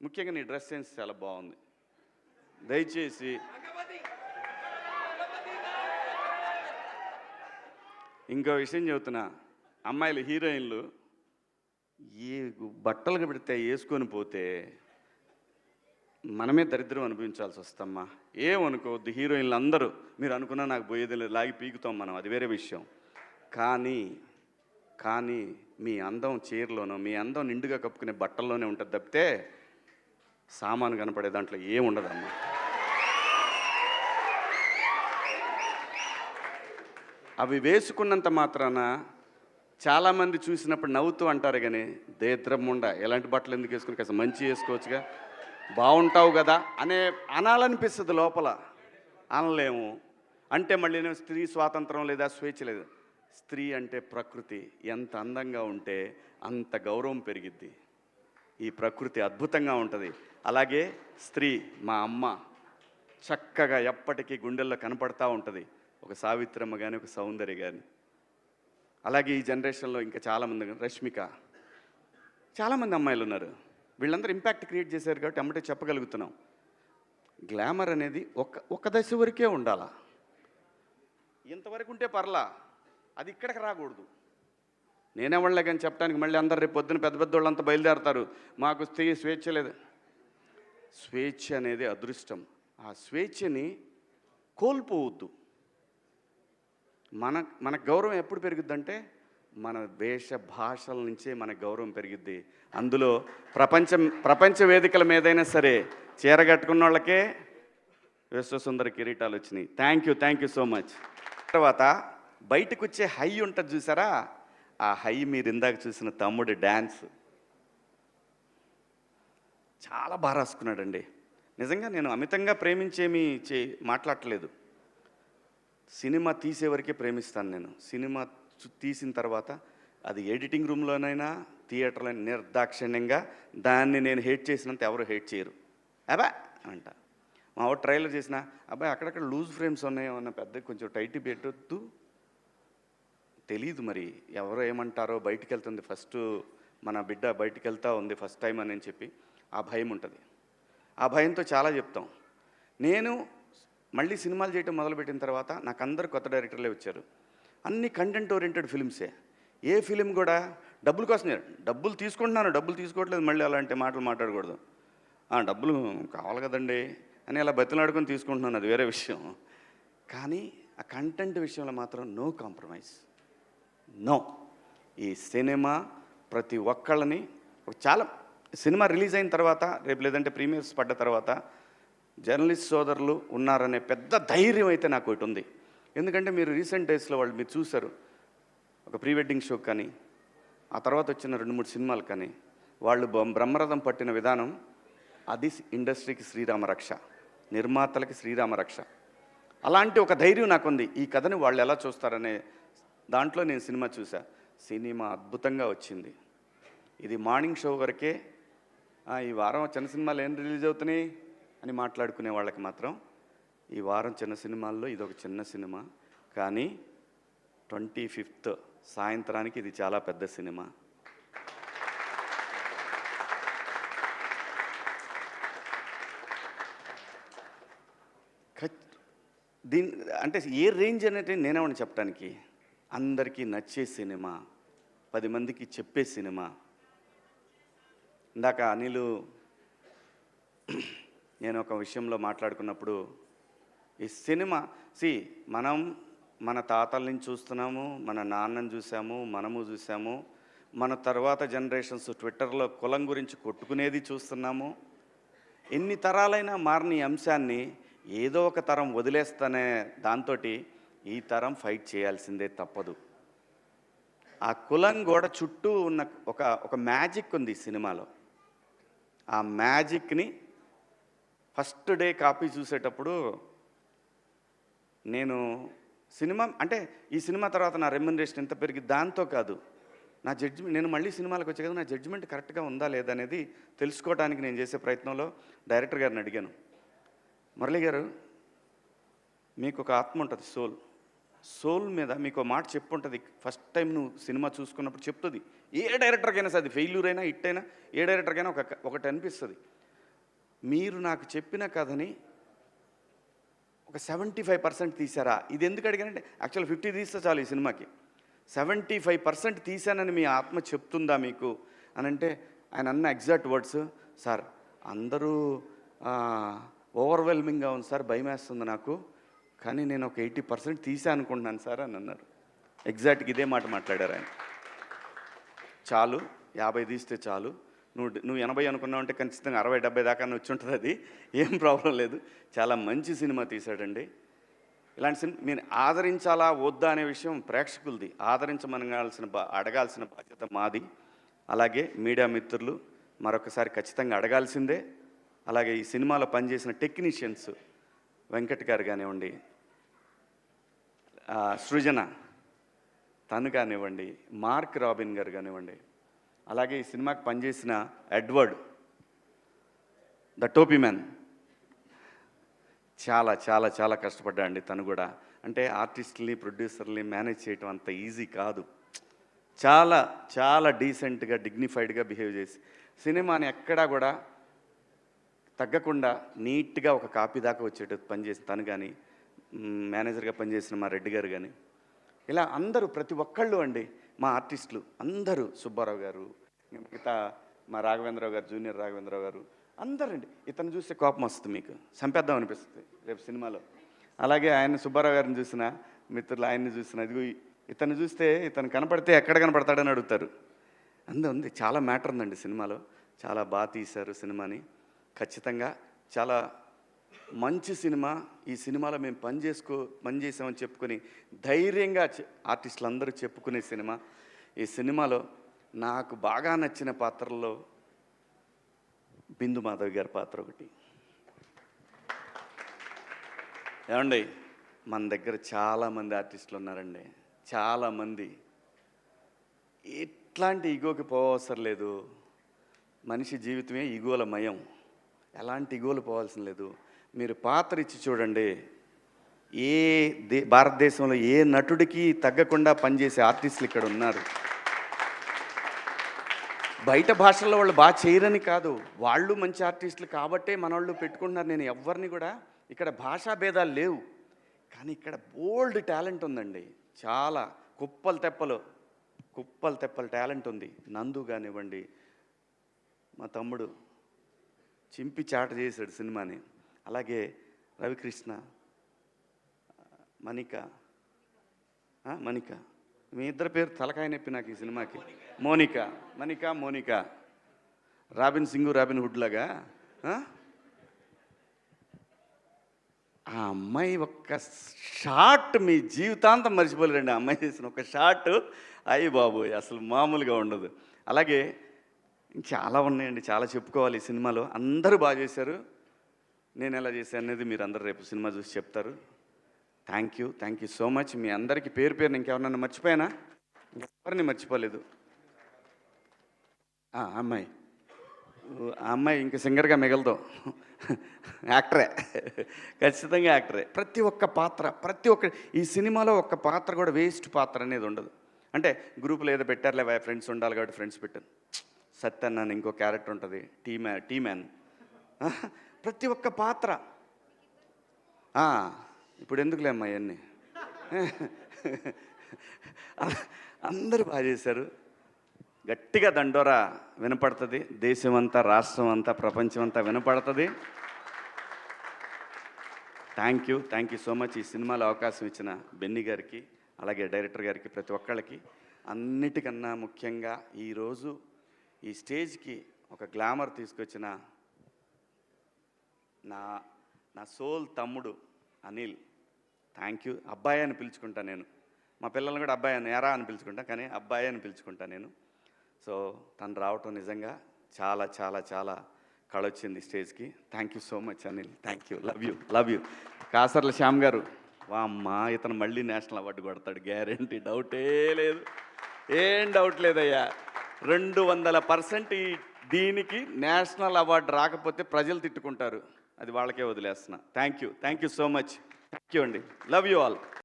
ముఖ్యంగా నీ dress sense చాలా బాగుంది. దయచేసి ఇంకో విషయం చెబుతున్నా, అమ్మాయిలు హీరోయిన్లు ఏ బట్టలు పెడితే వేసుకొని పోతే మనమే దరిద్రం అనుభవించాల్సి వస్తమ్మా. ఏమనుకోవద్దు, హీరోయిన్లు అందరూ మీరు అనుకున్నా నాకు పోయేది లేదు, లాగి పీకుతాం మనం, అది వేరే విషయం. కానీ కానీ మీ అందం చీరలోనో, మీ అందం నిండుగా కప్పుకునే బట్టల్లోనే ఉంటుంది తప్పితే సామాను కనపడే దాంట్లో ఏముండదమ్మా. అవి వేసుకున్నంత మాత్రాన చాలామంది చూసినప్పుడు నవ్వుతూ అంటారు, కానీ దేద్రమ్ముండ ఎలాంటి బట్టలు ఎందుకు వేసుకుని కాస్త మంచి వేసుకోవచ్చుగా, బాగుంటావు కదా అనాలనిపిస్తుంది లోపల. అనలేము. అంటే మళ్ళీ స్త్రీ స్వాతంత్రం లేదా, స్వేచ్ఛ లేదు. స్త్రీ అంటే ప్రకృతి, ఎంత అందంగా ఉంటే అంత గౌరవం పెరిగిద్ది. ఈ ప్రకృతి అద్భుతంగా ఉంటుంది. అలాగే స్త్రీ మా అమ్మ చక్కగా ఎప్పటికీ గుండెల్లో కనపడతా ఉంటుంది, ఒక సావిత్రమ్మ కానీ ఒక సౌందర్య కానీ. అలాగే ఈ జనరేషన్లో ఇంకా చాలామంది, రష్మిక, చాలామంది అమ్మాయిలు ఉన్నారు. వీళ్ళందరూ ఇంపాక్ట్ క్రియేట్ చేశారు కాబట్టి అమ్మటే చెప్పగలుగుతున్నాం. గ్లామర్ అనేది ఒక దశ వరకే ఉండాలా, ఇంతవరకు ఉంటే పర్లా, అది ఇక్కడికి రాకూడదు. నేనేవాళ్ళే కానీ చెప్పడానికి మళ్ళీ అందరు రేపు పొద్దున పెద్ద పెద్ద వాళ్ళంతా బయలుదేరతారు, మాకు స్త్రీ స్వేచ్ఛ లేదు. స్వేచ్ఛ అనేది అదృష్టం. ఆ స్వేచ్ఛని కోల్పోవద్దు. మన గౌరవం ఎప్పుడు పెరుగుద్దంటే మన వేష భాషల నుంచే మన గౌరవం పెరిగిద్ది. అందులో ప్రపంచ వేదికల మీదైనా సరే చీర కట్టుకున్న వాళ్ళకే విశ్వసుందర కిరీటాలు వచ్చినాయి. Thank you so much. తర్వాత బయటకు వచ్చే హై ఉంటుంది చూసారా, ఆ హై మీరు ఇందాక చూసిన తమ్ముడు డ్యాన్స్ చాలా బాగా రాసుకున్నాడండి. నిజంగా నేను అమితంగా ప్రేమించేమీ మాట్లాడట్లేదు. సినిమా తీసేవరకే ప్రేమిస్తాను నేను. సినిమా తీసిన తర్వాత అది ఎడిటింగ్ రూమ్లోనైనా థియేటర్లో నిర్దాక్షిణ్యంగా దాన్ని నేను హేట్ చేసినంత ఎవరు హేట్ చేయరు. అబ్బా అంట. మా వాడు ట్రైలర్ చేసిన, అబ్బాయి అక్కడక్కడ లూజ్ ఫ్రేమ్స్ ఉన్నాయో అన్న, పెద్ద కొంచెం టైట్ పెట్టొద్దు, తెలీదు మరి ఎవరో ఏమంటారో, బయటికి వెళ్తుంది ఫస్ట్ మన బిడ్డ బయటికి వెళ్తూ ఉంది ఫస్ట్ టైం అని చెప్పి ఆ భయం ఉంటుంది. ఆ భయంతో చాలా చెప్తాం. నేను మళ్ళీ సినిమాలు చేయటం మొదలుపెట్టిన తర్వాత నాకు అందరు కొత్త డైరెక్టర్లే వచ్చారు. అన్ని కంటెంట్ ఓరియంటెడ్ ఫిల్మ్సే. ఏ ఫిలిం కూడా డబ్బుల కోసం, డబ్బులు తీసుకుంటున్నాను, డబ్బులు తీసుకోవట్లేదు, మళ్ళీ అలాంటి మాటలు మాట్లాడకూడదు. డబ్బులు కావాలి కదండి అని అలా బతిలాడుకొని తీసుకుంటున్నాను, అది వేరే విషయం. కానీ ఆ కంటెంట్ విషయంలో మాత్రం నో కాంప్రమైజ్, నో. ఈ సినిమా ప్రతి ఒక్కళ్ళని చాలా, సినిమా రిలీజ్ అయిన తర్వాత రేపు లేదంటే ప్రీమియర్స్ పడ్డ తర్వాత జర్నలిస్ట్ సోదరులు ఉన్నారనే పెద్ద ధైర్యం అయితే నాకు ఒకటి ఉంది. ఎందుకంటే మీరు రీసెంట్ డేస్లో వాళ్ళు మీరు చూశారు, ఒక ప్రీ వెడ్డింగ్ షో కానీ ఆ తర్వాత వచ్చిన 2-3 సినిమాలు కానీ వాళ్ళు బ్రహ్మరథం పట్టిన విధానం, అది ఇండస్ట్రీకి శ్రీరామ రక్ష, నిర్మాతలకి శ్రీరామ రక్ష. అలాంటి ఒక ధైర్యం నాకుంది. ఈ కథని వాళ్ళు ఎలా చూస్తారనే దాంట్లో నేను సినిమా చూసా. సినిమా అద్భుతంగా వచ్చింది. ఇది మార్నింగ్ షో వరకే ఈ వారం చిన్న సినిమాలు ఏం రిలీజ్ అవుతున్నాయి అని మాట్లాడుకునే వాళ్ళకి మాత్రం ఈ వారం చిన్న సినిమాల్లో ఇది ఒక చిన్న సినిమా. కానీ 25th సాయంత్రానికి ఇది చాలా పెద్ద సినిమా. అంటే ఏ రేంజ్ అనేది నేనేమని చెప్పడానికి, అందరికీ నచ్చే సినిమా, 10 మందికి చెప్పే సినిమా. ఇందాక అనిలు నేను ఒక విషయంలో మాట్లాడుకున్నప్పుడు, ఈ సినిమా మనం మన తాతల నుంచి చూస్తున్నాము, మన నాన్నని చూసాము, మనము చూసాము, మన తర్వాత జనరేషన్స్ ట్విట్టర్లో కులం గురించి కొట్టుకునేది చూస్తున్నాము. ఎన్ని తరాలైనా మారని అంశాన్ని ఏదో ఒక తరం వదిలేస్తానే దాంతో ఈ తరం ఫైట్ చేయాల్సిందే తప్పదు. ఆ కులం గోడ చుట్టూ ఉన్న ఒక మ్యాజిక్ ఉంది ఈ సినిమాలో. ఆ మ్యాజిక్ని ఫస్ట్ డే కాపీ చూసేటప్పుడు నేను సినిమా అంటే ఈ సినిమా తర్వాత నా రెమ్యునరేషన్ ఎంత పెరిగి దాంతో కాదు, నా జడ్జిమెంట్, నేను మళ్ళీ సినిమాలకు వచ్చే కదా నా జడ్జిమెంట్ కరెక్ట్గా ఉందా లేదా అనేది తెలుసుకోవడానికి నేను చేసే ప్రయత్నంలో డైరెక్టర్ గారిని అడిగాను, మురళి గారు మీకు ఒక ఆత్మ ఉంటుంది, సోల్ మీద మీకు మాట చెప్పుంటుంది. ఫస్ట్ టైం నువ్వు సినిమా చూసుకున్నప్పుడు చెప్తుంది. ఏ డైరెక్టర్కైనా సరే, అది ఫెయిల్యూర్ అయినా హిట్ అయినా ఏ డైరెక్టర్కైనా ఒకటి అనిపిస్తుంది. మీరు నాకు చెప్పిన కథని ఒక 75% తీశారా? ఇది ఎందుకు అడిగానంటే యాక్చువల్ 50 తీస్తే చాలు ఈ సినిమాకి. 75% తీశానని మీ ఆత్మ చెప్తుందా మీకు అని అంటే ఆయన అన్న ఎగ్జాక్ట్ వర్డ్స్, సార్ అందరూ ఓవర్వెల్మింగ్గా ఉంది సార్, భయం వేస్తుంది నాకు, కానీ నేను ఒక 80% తీసా అనుకుంటున్నాను సార్ అని అన్నారు. ఎగ్జాక్ట్గా ఇదే మాట మాట్లాడారు ఆయన. చాలు 50 తీస్తే చాలు, నువ్వు 80 అనుకున్నావు అంటే ఖచ్చితంగా 60-70 దాకా వచ్చి ఉంటుంది, అది ఏం ప్రాబ్లం లేదు. చాలా మంచి సినిమా తీశాడండి. ఇలాంటి సినిమా మీరు ఆదరించాలా వద్దా అనే విషయం ప్రేక్షకులది. అడగాల్సిన బాధ్యత మాది. అలాగే మీడియా మిత్రులు మరొకసారి ఖచ్చితంగా అడగాల్సిందే. అలాగే ఈ సినిమాలో పనిచేసిన టెక్నీషియన్స్ వెంకట్ గారు కానివ్వండి, సృజన తను కానివ్వండి, మార్క్ రాబిన్ గారు కానివ్వండి, అలాగే ఈ సినిమాకి పనిచేసిన ఎడ్వర్డ్ ద టోపీ మ్యాన్ చాలా చాలా చాలా కష్టపడ్డా అండి. తను కూడా అంటే ఆర్టిస్టుల్ని ప్రొడ్యూసర్ని మేనేజ్ చేయటం అంత ఈజీ కాదు. చాలా చాలా డీసెంట్గా డిగ్నిఫైడ్గా బిహేవ్ చేసి సినిమాని ఎక్కడా కూడా తగ్గకుండా నీట్గా ఒక కాపీ దాకా వచ్చేటట్టు పనిచేసి తను కానీ, మేనేజర్గా పనిచేసిన మా రెడ్డి గారు కానీ, ఇలా అందరూ ప్రతి ఒక్కళ్ళు అండి మా ఆర్టిస్టులు అందరూ, సుబ్బారావు గారు, మిగతా మా రాఘవేంద్రరావు గారు, జూనియర్ రాఘవేంద్రరావు గారు, అందరండి. ఇతను చూస్తే కోపం వస్తుంది, మీకు చంపేద్దాం అనిపిస్తుంది రేపు సినిమాలో. అలాగే ఆయన సుబ్బారావు గారిని చూసిన మిత్రులు, ఆయన్ని చూసిన, ఇదిగో ఇతను చూస్తే ఇతను కనపడితే ఎక్కడ కనపడతాడని అడుగుతారు. ఉంది, చాలా మ్యాటర్ ఉందండి సినిమాలో. చాలా బాగా తీశారు సినిమాని. ఖచ్చితంగా చాలా మంచి సినిమా. ఈ సినిమాలో మేము పనిచేసామని చెప్పుకొని ధైర్యంగా ఆర్టిస్టులు అందరూ చెప్పుకునే సినిమా. ఈ సినిమాలో నాకు బాగా నచ్చిన పాత్రల్లో బిందు మాధవి గారి పాత్ర ఒకటి. ఏమండి, మన దగ్గర చాలామంది ఆర్టిస్టులు ఉన్నారండి, చాలామంది. ఎట్లాంటి ఈగోకి పోవసరం లేదు. మనిషి జీవితమే ఈగోల మయం. ఎలాంటి ఈగోలు పోవాల్సిన లేదు. మీరు పాత్ర ఇచ్చి చూడండి, భారతదేశంలో ఏ నటుడికి తగ్గకుండా పనిచేసే ఆర్టిస్టులు ఇక్కడ ఉన్నారు. బయట భాషల్లో వాళ్ళు బాగా చేయరని కాదు, వాళ్ళు మంచి ఆర్టిస్టులు కాబట్టే మనోళ్ళు పెట్టుకుంటున్నారు. నేను ఎవరిని కూడా, ఇక్కడ భాషా భేదాలు లేవు, కానీ ఇక్కడ బోల్డ్ టాలెంట్ ఉందండి. చాలా కుప్పలు తెప్పలు టాలెంట్ ఉంది. నందు కానివ్వండి, మా తమ్ముడు చింపి చాట చేశాడు సినిమాని. అలాగే రవికృష్ణ, మణిక, మీ ఇద్దరు పేరు తలకాయ నొప్పి నాకు ఈ సినిమాకి. Monica, Robin Singh, Robin Hood లాగా. ఆ అమ్మాయి ఒక్క షాట్ మీ జీవితాంతం మర్చిపోలేరండి. ఆ అమ్మాయి చేసిన ఒక షాట్, అయ్యి బాబోయ్, అసలు మామూలుగా ఉండదు. అలాగే చాలా ఉన్నాయండి, చాలా చెప్పుకోవాలి ఈ సినిమాలో. అందరూ బాగా చేశారు. నేను ఎలా చేశాను అనేది మీరు అందరూ రేపు సినిమా చూసి చెప్తారు. Thank you so much. మీ అందరికీ పేరు పేరుని ఇంకెవరన్నా మర్చిపోయానా? ఎవరిని మర్చిపోలేదు. ఆ అమ్మాయి ఇంక సింగర్గా మిగలదు, యాక్టరే, ఖచ్చితంగా యాక్టరే. ప్రతి ఒక్క ఈ సినిమాలో ఒక్క పాత్ర కూడా వేస్ట్ పాత్ర అనేది ఉండదు. అంటే గ్రూపులో ఏదో పెట్టారులే, ఫ్రెండ్స్ ఉండాలి కాబట్టి ఫ్రెండ్స్ పెట్టాను. సత్యన్ అని ఇంకో క్యారెక్టర్ ఉంటుంది, టీ మ్యాన్. ప్రతి ఒక్క పాత్ర. ఇప్పుడు ఎందుకులే అమ్మా ఇవన్నీ. అందరూ బాగా చేశారు. గట్టిగా దండోరా వినపడుతుంది, దేశమంతా, రాష్ట్రం అంతా, ప్రపంచం అంతా వినపడుతుంది. Thank you so much. ఈ సినిమాలో అవకాశం ఇచ్చిన బెన్నీ గారికి, అలాగే డైరెక్టర్ గారికి, ప్రతి ఒక్కళ్ళకి. అన్నిటికన్నా ముఖ్యంగా ఈరోజు ఈ స్టేజ్కి ఒక గ్లామర్ తీసుకొచ్చిన నా సోల్ తమ్ముడు అనిల్, థ్యాంక్ యూ. అబ్బాయి అని పిలుచుకుంటా నేను. మా పిల్లల్ని కూడా అబ్బాయి అని, ఎరా అని పిలుచుకుంటా, కానీ అబ్బాయి అని పిలుచుకుంటా నేను. సో తను రావటం నిజంగా చాలా చాలా చాలా కళొచ్చింది స్టేజ్కి. Thank you so much Anil. Thank you. Love you. Kasarla Shyam గారు, వామ్మా, ఇతను మళ్ళీ నేషనల్ అవార్డు కొడతాడు, గ్యారెంటీ, ఏం డౌట్ లేదయ్యా. 200% దీనికి నేషనల్ అవార్డు రాకపోతే ప్రజలు తిట్టుకుంటారు, అది వాళ్ళకే వదిలేస్తున్నా. Thank you so much. Thank you అండి. Love you all.